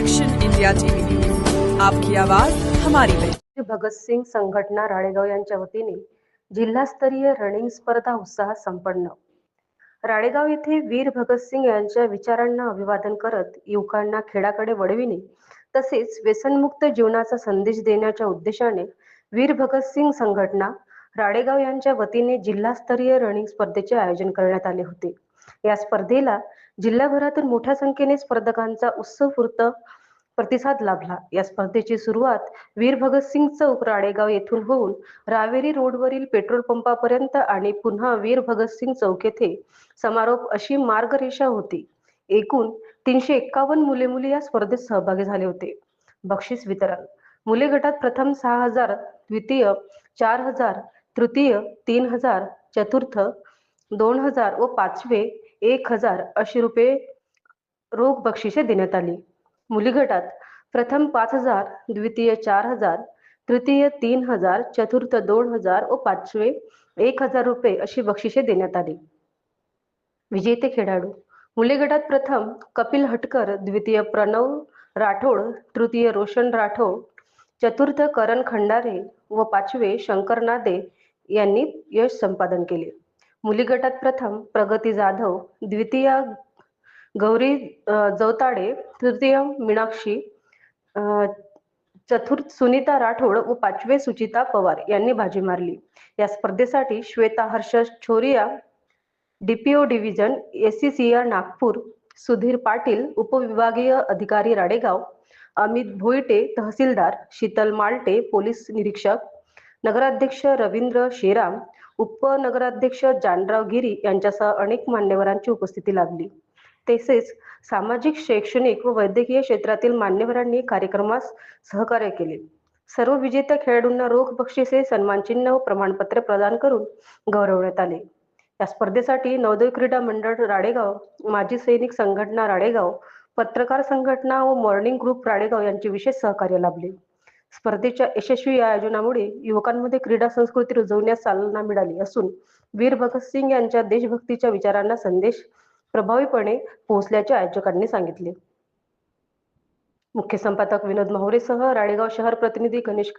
Action India TV news, आपकी आवाज हमारी पहचान। भगत सिंग संघटना राळेगाव यांच्या वतीने जिल्हास्तरीय रनिंग स्पर्धा उत्साहात संपन्न। राळेगाव येथे वीर भगतसिंग यांच्या विचारांना अभिवादन करत युवकांना खेळाकडे वळविणे तसेच व्यसनमुक्त जीवनाचा संदेश देण्याच्या उद्देशाने वीर भगतसिंग संघटना राळेगाव यांच्या वतीने जिल्हास्तरीय रनिंग स्पर्धेचे आयोजन करण्यात आले होते। या स्पर्धेला जिल्हाभरातून मोठ्या संख्येने स्पर्धकांचा उत्स्फूर्त प्रतिसाद लाभला। या स्पर्धेची सुरुवात वीर भगतसिंग चौक राळेगाव येथून होऊन रावेरी रोडवरील पेट्रोल पंपापर्यंत आणि पुन्हा वीर भगतसिंग चौक येथे समारोप अशी मार्गरेषा होती। एकूण 351 मुले मुली या स्पर्धेत सहभागी झाले होते। बक्षीस वितरण: मुले गटात प्रथम 6000, द्वितीय 4000, तृतीय 3000, चतुर्थ 2000 व पाचवे 1000 अशी रुपये रोख बक्षिसे देण्यात आली। मुली गटात प्रथम 5000, द्वितीय 4000, तृतीय 3000, चतुर्थ 2000 व पाचवे 1000 रुपये अशी बक्षिसे देण्यात आली। विजेते खेळाडू: मुले गटात प्रथम कपिल हटकर, द्वितीय प्रणव राठोड, तृतीय रोशन राठोड, चतुर्थ करण खंडारे व पाचवे शंकर नादे यांनी यश संपादन केले। मुली गटात प्रथम प्रगती जाधव, द्वितीय गौरी जवताडे, तृतीय मीनाक्षी, चतुर्थ सुनीता राठोड व पाचवे सुचिता पवार यांनी बाजी मारली। या स्पर्धेसाठी श्वेता हर्ष छोरिया, डीपीओ डिव्हिजन, एससीसीआर नागपूर, सुधीर पाटील, उपविभागीय अधिकारी राळेगाव, अमित भोईटे तहसीलदार, शीतल मालटे पोलीस निरीक्षक, नगराध्यक्ष रवींद्र शेराम, उपनगराध्यक्ष जानराव गिरी यांच्यासह अनेक मान्यवरांची उपस्थिती लाभली। तसेच सामाजिक, शैक्षणिक व वैद्यकीय क्षेत्रातील मान्यवरांनी कार्यक्रमास सहकार्य केले। सर्व विजेत्या खेळाडूंना रोख बक्षिसे, सन्मानचिन्ह व प्रमाणपत्र प्रदान करून गौरवण्यात आले। या स्पर्धेसाठी नवोदय क्रीडा मंडळ राळेगाव, माजी सैनिक संघटना राळेगाव, पत्रकार संघटना व मॉर्निंग ग्रुप राळेगाव यांचे विशेष सहकार्य लाभले। स्पर्धेच्या यशस्वी आयोजनामुळे युवकांमध्ये क्रीडा संस्कृती रुजवण्यास चालना मिळाली असून वीर भगतसिंग यांच्या देशभक्तीच्या विचारांना संदेश प्रभावीपणे पोहोचल्याचे आयोजकांनी सांगितले। मुख्य संपादक विनोद माहुरेसह राळेगाव शहर प्रतिनिधी गणेश